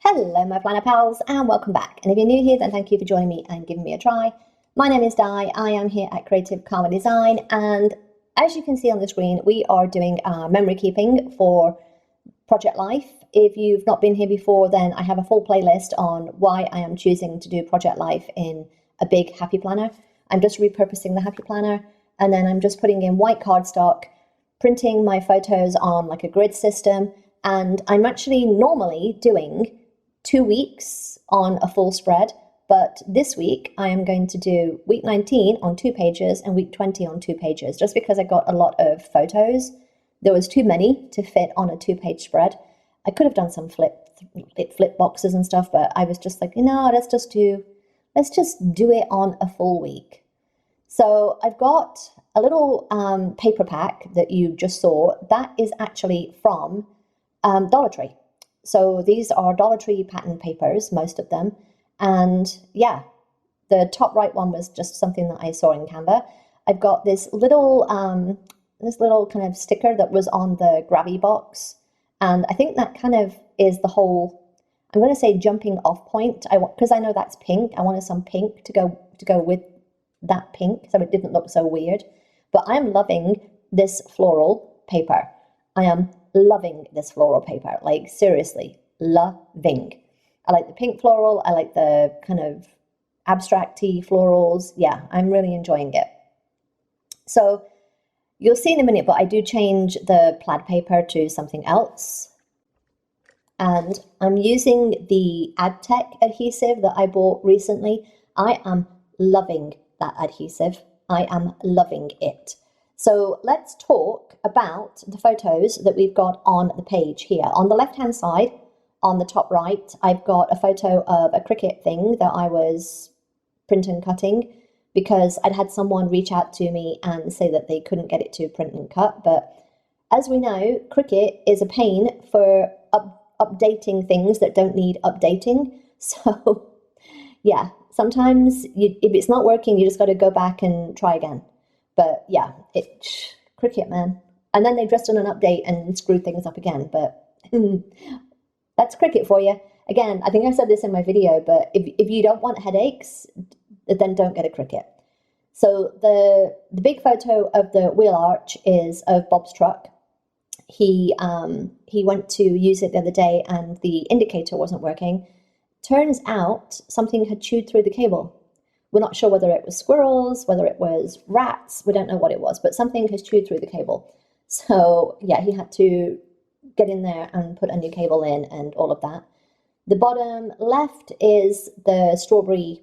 Hello my planner pals and welcome back, and if you're new here then thank you for joining me and giving me a try. My name is Di, I am here at Creative Canva Design, and as you can see on the screen we are doing memory keeping for Project Life. If you've not been here before then I have a full playlist on why I am choosing to do Project Life in a big happy planner. I'm just repurposing the happy planner and then I'm just putting in white cardstock, printing my photos on like a grid system, and I'm actually normally doing 2 weeks on a full spread, but this week I am going to do week 19 on 2 pages and week 20 on 2 pages, just because I got a lot of photos. There was too many to fit on a 2-page spread. I could have done some flip boxes and stuff, but I was just like, let's just do it on a full week. So I've got a little paper pack that you just saw. That is actually from Dollar Tree. So these are Dollar Tree pattern papers, most of them. And yeah, the top right one was just something that I saw in Canva. I've got this little kind of sticker that was on the Grabby box. And I think that kind of is the whole, I'm going to say jumping off point. Because I know that's pink. I wanted some pink to go with that pink, so it didn't look so weird. But I am loving this floral paper. I am loving this floral paper, like seriously, loving. I like the pink floral, I like the kind of abstract-y florals. Yeah, I'm really enjoying it. So you'll see in a minute, but I do change the plaid paper to something else. And I'm using the AdTech adhesive that I bought recently. I am loving that adhesive. I am loving it. So let's talk about the photos that we've got on the page here. On the left-hand side, on the top right, I've got a photo of a Cricut thing that I was print and cutting because I'd had someone reach out to me and say that they couldn't get it to print and cut. But as we know, Cricut is a pain for updating things that don't need updating. So yeah, sometimes if it's not working, you just got to go back and try again. But yeah, Cricut, man. And then they just done an update and screwed things up again. But that's Cricut for you. Again, I think I said this in my video, but if you don't want headaches, then don't get a Cricut. So the big photo of the wheel arch is of Bob's truck. He went to use it the other day and the indicator wasn't working. Turns out something had chewed through the cable. We're not sure whether it was squirrels, whether it was rats. We don't know what it was, but something has chewed through the cable. So yeah, he had to get in there and put a new cable in and all of that. The bottom left is the strawberry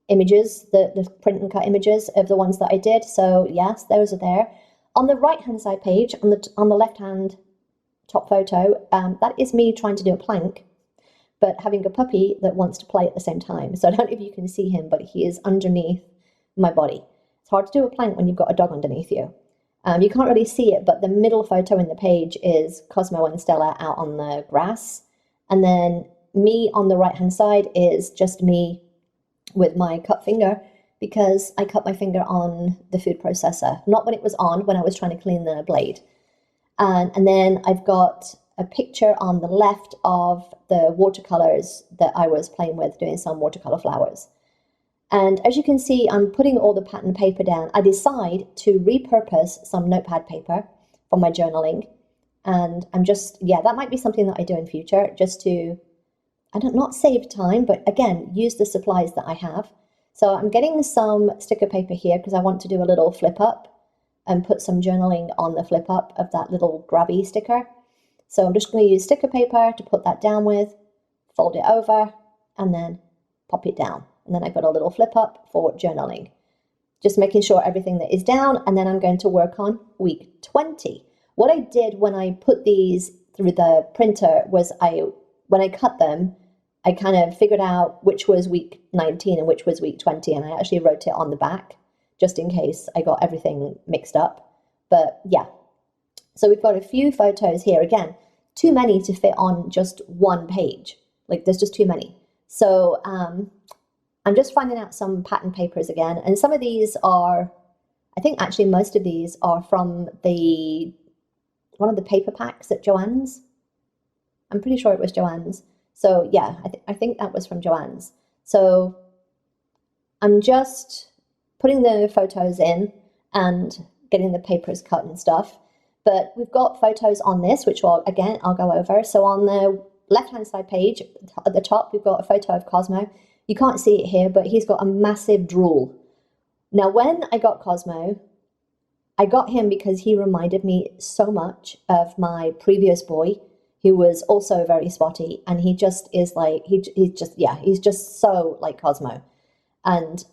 images, the print and cut images of the ones that I did. So yes, those are there. On the right-hand side page, on the left-hand top photo, that is me trying to do a plank, but having a puppy that wants to play at the same time. So I don't know if you can see him, but he is underneath my body. It's hard to do a plank when you've got a dog underneath you. You can't really see it, but the middle photo in the page is Cosmo and Stella out on the grass. And then me on the right-hand side is just me with my cut finger, because I cut my finger on the food processor. Not when it was on, when I was trying to clean the blade. And then I've got a picture on the left of the watercolors that I was playing with, doing some watercolor flowers. And as you can see, I'm putting all the pattern paper down. I decide to repurpose some notepad paper for my journaling. And I'm just, yeah, that might be something that I do in future, just to, not save time, but again, use the supplies that I have. So I'm getting some sticker paper here because I want to do a little flip up and put some journaling on the flip up of that little grabby sticker. So I'm just going to use sticker paper to put that down with, fold it over, and then pop it down. And then I've got a little flip up for journaling. Just making sure everything that is down, and then I'm going to work on week 20. What I did when I put these through the printer was when I cut them, I kind of figured out which was week 19 and which was week 20, and I actually wrote it on the back, just in case I got everything mixed up. But yeah. So we've got a few photos here. Again, too many to fit on just one page. Like there's just too many. So I'm just finding out some pattern papers again. And some of these are, I think actually most of these are from one of the paper packs at Joann's. I'm pretty sure it was Joann's. So yeah, I think that was from Joanne's. So I'm just putting the photos in and getting the papers cut and stuff. But we've got photos on this, which I'll go over. So on the left-hand side page, at the top, we've got a photo of Cosmo. You can't see it here, but he's got a massive drool. Now, when I got Cosmo, I got him because he reminded me so much of my previous boy, who was also very spotty, and he just is like, he's just so like Cosmo. And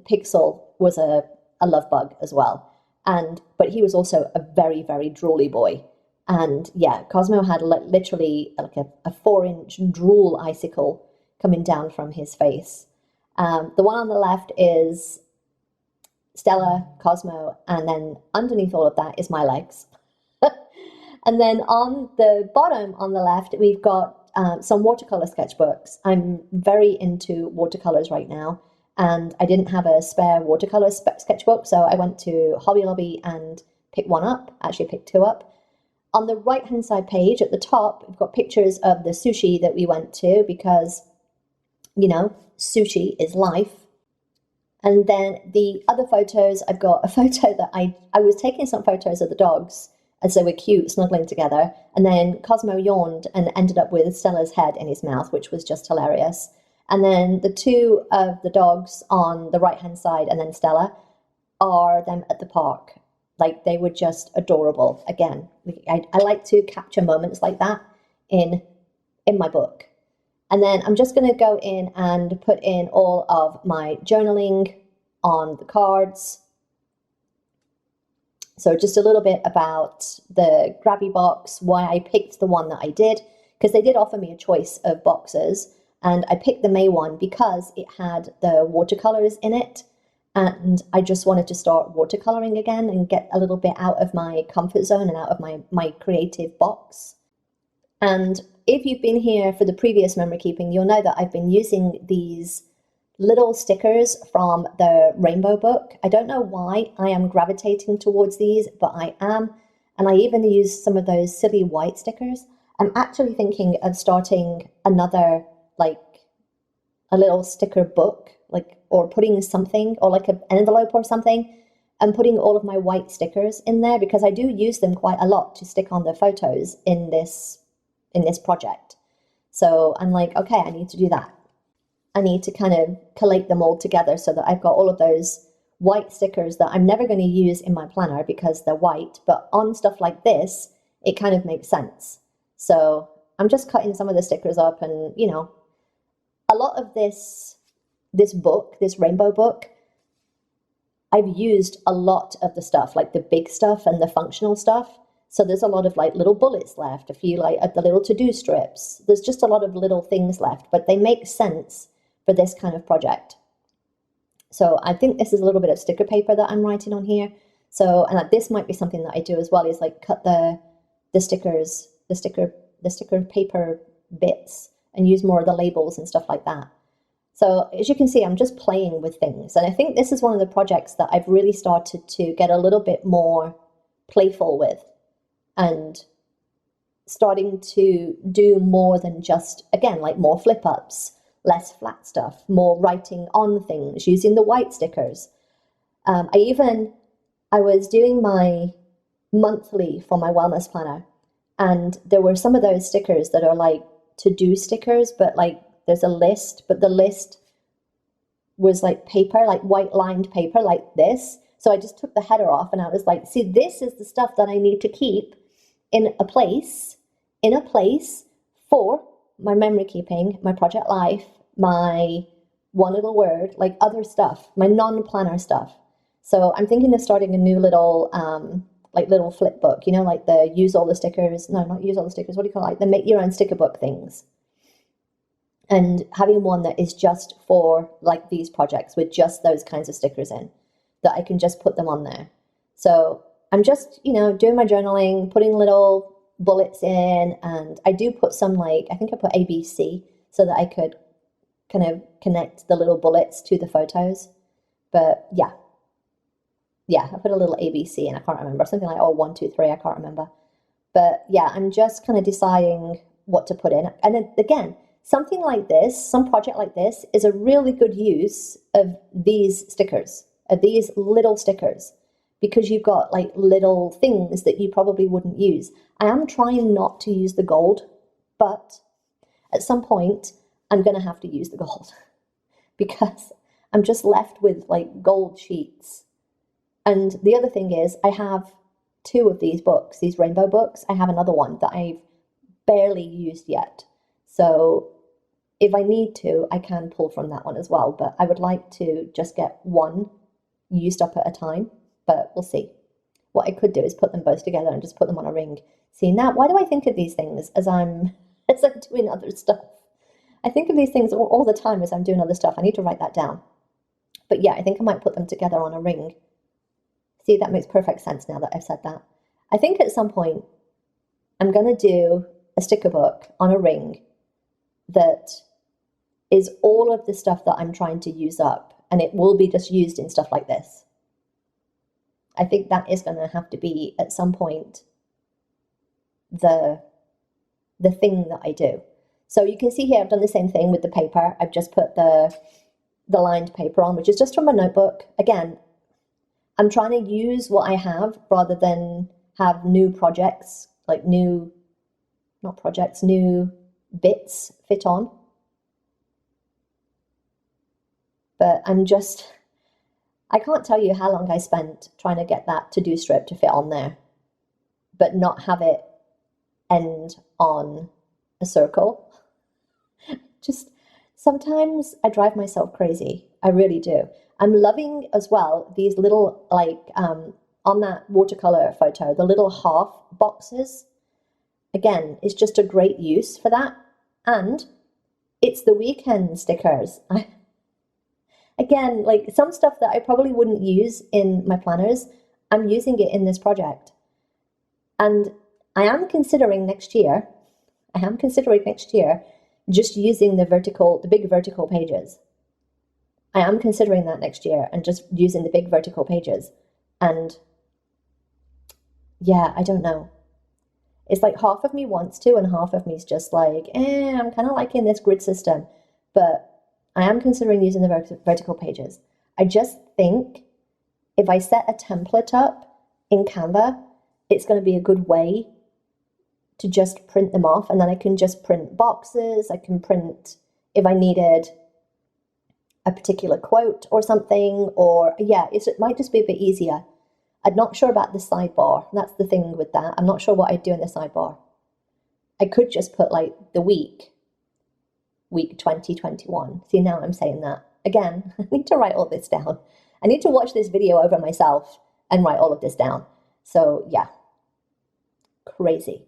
Pixel was a love bug as well. But he was also a very, very drooly boy. And yeah, Cosmo had literally like a 4-inch drool icicle coming down from his face. The one on the left is Stella, Cosmo, and then underneath all of that is my legs. And then on the bottom on the left, we've got some watercolor sketchbooks. I'm very into watercolors right now, and I didn't have a spare watercolor sketchbook, so I went to Hobby Lobby and picked one up, actually picked two up. On the right-hand side page at the top, we've got pictures of the sushi that we went to because, you know, sushi is life. And then the other photos, I've got a photo that I was taking some photos of the dogs as they were cute, snuggling together. And then Cosmo yawned and ended up with Stella's head in his mouth, which was just hilarious. And then the two of the dogs on the right-hand side and then Stella are them at the park. Like, they were just adorable. Again, I like to capture moments like that in my book. And then I'm just going to go in and put in all of my journaling on the cards. So just a little bit about the grabby box, why I picked the one that I did, because they did offer me a choice of boxes, and I picked the May one because it had the watercolors in it, and I just wanted to start watercoloring again and get a little bit out of my comfort zone and out of my creative box. And if you've been here for the previous memory keeping, you'll know that I've been using these little stickers from the Rainbow book. I don't know why I am gravitating towards these, but I am. And I even use some of those silly white stickers. I'm actually thinking of starting another, like a little sticker book, like, or putting something, or like an envelope or something, and putting all of my white stickers in there, because I do use them quite a lot to stick on the photos in this project. So I'm like, okay, I need to do that. I need to kind of collate them all together so that I've got all of those white stickers that I'm never going to use in my planner because they're white, but on stuff like this, it kind of makes sense. So I'm just cutting some of the stickers up, and, you know, a lot of this book, this Rainbow book, I've used a lot of the stuff, like the big stuff and the functional stuff. So there's a lot of like little bullets left, a few like the little to-do strips. There's just a lot of little things left, but they make sense for this kind of project. So I think this is a little bit of sticker paper that I'm writing on here. So, and this might be something that I do as well, is like cut the sticker paper bits and use more of the labels and stuff like that. So as you can see, I'm just playing with things. And I think this is one of the projects that I've really started to get a little bit more playful with, and starting to do more than just, again, like more flip ups, less flat stuff, more writing on things, using the white stickers. I was doing my monthly for my wellness planner, and there were some of those stickers that are like to-do stickers, but like there's a list, but the list was like paper, like white lined paper like this. So I just took the header off, and I was like, see, this is the stuff that I need to keep in a place for my memory keeping, my project life, my one little word, like other stuff, my non-planner stuff. So I'm thinking of starting a new little, like little flip book, you know, like the use all the stickers, no, not use all the stickers, what do you call it? Like the make your own sticker book things. And having one that is just for like these projects with just those kinds of stickers in, that I can just put them on there. So I'm just, you know, doing my journaling, putting little bullets in, and I do put some, like, I think I put ABC so that I could kind of connect the little bullets to the photos. But yeah, I put a little ABC, and I can't remember, something like, 1, 2, 3, I can't remember. But yeah, I'm just kind of deciding what to put in. And then, again, something like this, some project like this is a really good use of these stickers, of these little stickers, because you've got like little things that you probably wouldn't use. I am trying not to use the gold, but at some point I'm going to have to use the gold because I'm just left with like gold sheets. And the other thing is I have 2 of these books, these rainbow books. I have another one that I've barely used yet. So if I need to, I can pull from that one as well. But I would like to just get one used up at a time, but we'll see. What I could do is put them both together and just put them on a ring. See, now, why do I think of these things as I'm doing other stuff? I think of these things all the time as I'm doing other stuff. I need to write that down. But yeah, I think I might put them together on a ring. See, that makes perfect sense now that I've said that. I think at some point I'm going to do a sticker book on a ring that is all of the stuff that I'm trying to use up, and it will be just used in stuff like this. I think that is going to have to be at some point the thing that I do. So you can see here I've done the same thing with the paper. I've just put the lined paper on, which is just from a notebook. Again, I'm trying to use what I have rather than have new projects, like new bits fit on. But I can't tell you how long I spent trying to get that to-do strip to fit on there, but not have it end on a circle. Just sometimes I drive myself crazy. I really do. I'm loving as well these little, like on that watercolor photo, the little half boxes. Again, it's just a great use for that. And it's the weekend stickers. Again, like some stuff that I probably wouldn't use in my planners, I'm using it in this project. And I am considering next year just using the big vertical pages. I am considering that next year and just using the big vertical pages. And yeah, I don't know. It's like half of me wants to and half of me is just like, I'm kind of liking this grid system. But I am considering using the vertical pages. I just think if I set a template up in Canva, it's going to be a good way to just print them off, and then I can just print boxes. I can print if I needed a particular quote or something, or yeah, it might just be a bit easier. I'm not sure about the sidebar. That's the thing with that. I'm not sure what I'd do in the sidebar. I could just put like the week 2021. See, now I'm saying that. Again, I need to write all this down. I need to watch this video over myself and write all of this down. So yeah, crazy.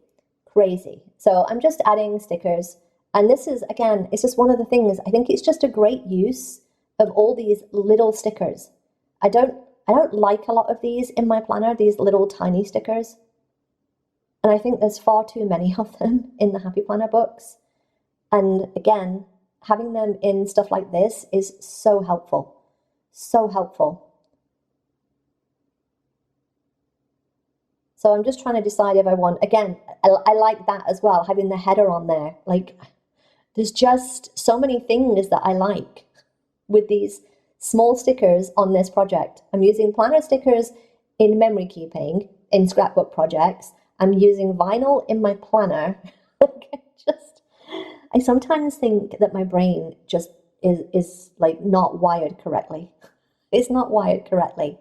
So I'm just adding stickers. And this is, again, it's just one of the things. I think it's just a great use of all these little stickers. I don't like a lot of these in my planner, these little tiny stickers. And I think there's far too many of them in the Happy Planner books. And again, having them in stuff like this is so helpful. So helpful. So I'm just trying to decide if I want, again, I like that as well, having the header on there. Like, there's just so many things that I like with these small stickers on this project. I'm using planner stickers in memory keeping, in scrapbook projects. I'm using vinyl in my planner. I sometimes think that my brain just is like not wired correctly. It's not wired correctly.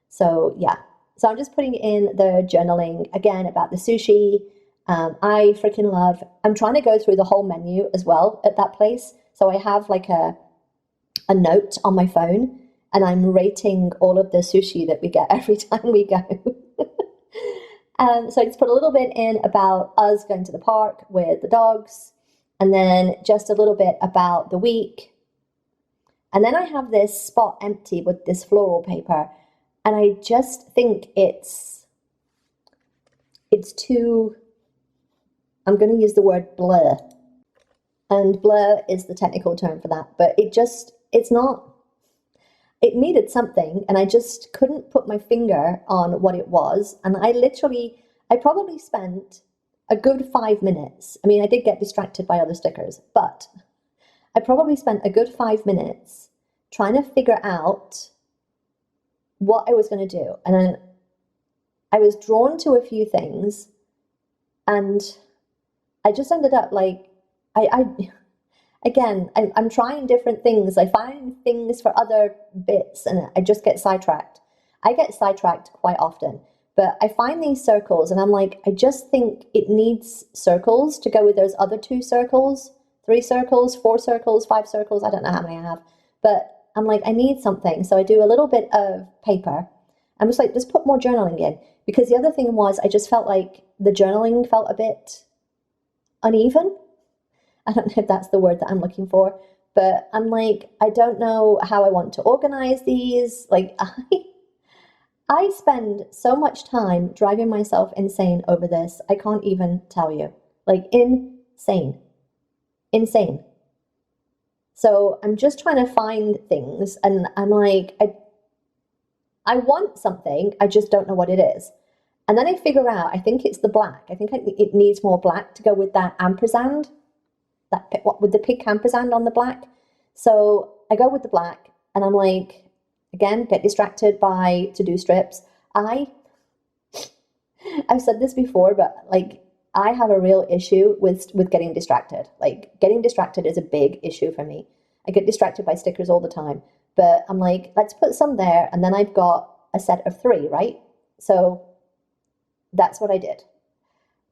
So yeah. So I'm just putting in the journaling again about the sushi. I freaking love, I'm trying to go through the whole menu as well at that place. So I have like a note on my phone and I'm rating all of the sushi that we get every time we go. So I just put a little bit in about us going to the park with the dogs, and then just a little bit about the week. And then I have this spot empty with this floral paper. And I just think it's too, I'm going to use the word blur. And blur is the technical term for that. But it needed something. And I just couldn't put my finger on what it was. And I probably spent a good 5 minutes. I mean, I did get distracted by other stickers, but I probably spent a good 5 minutes trying to figure out what I was going to do. And then I was drawn to a few things, and I just ended up like, I'm trying different things. I find things for other bits and I just get sidetracked. I get sidetracked quite often, but I find these circles and I'm like, I just think it needs circles to go with those other 2 circles, 3 circles, 4 circles, 5 circles. I don't know how many I have, but I'm like, I need something. So I do a little bit of paper. I'm just like, just put more journaling in, because the other thing was I just felt like the journaling felt a bit uneven. I don't know if that's the word that I'm looking for, but I'm like, I don't know how I want to organize these. Like, I spend so much time driving myself insane over this. I can't even tell you. Like, insane. So I'm just trying to find things, and I'm like, I want something, I just don't know what it is. And then I figure out, I think it's the black. I think it needs more black to go with that ampersand, with the pink ampersand on the black. So I go with the black, and I'm like, again, get distracted by to-do strips. I've said this before, but like, I have a real issue with getting distracted. Like, getting distracted is a big issue for me. I get distracted by stickers all the time, but I'm like, let's put some there, and then I've got a set of 3, right? So that's what I did.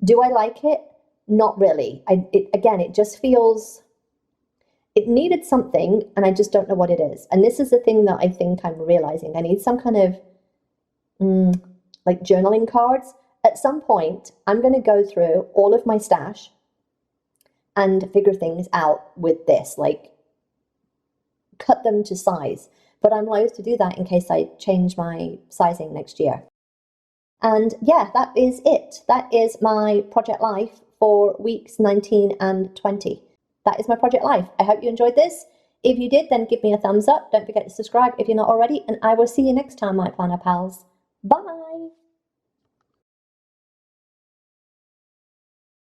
Do I like it? Not really. It just feels, it needed something, and I just don't know what it is. And this is the thing that I think I'm realizing. I need some kind of like journaling cards. At some point, I'm going to go through all of my stash and figure things out with this, like cut them to size. But I'm loath to do that in case I change my sizing next year. And yeah, that is it. That is my project life for weeks 19 and 20. That is my project life. I hope you enjoyed this. If you did, then give me a thumbs up. Don't forget to subscribe if you're not already. And I will see you next time, my planner pals. Bye.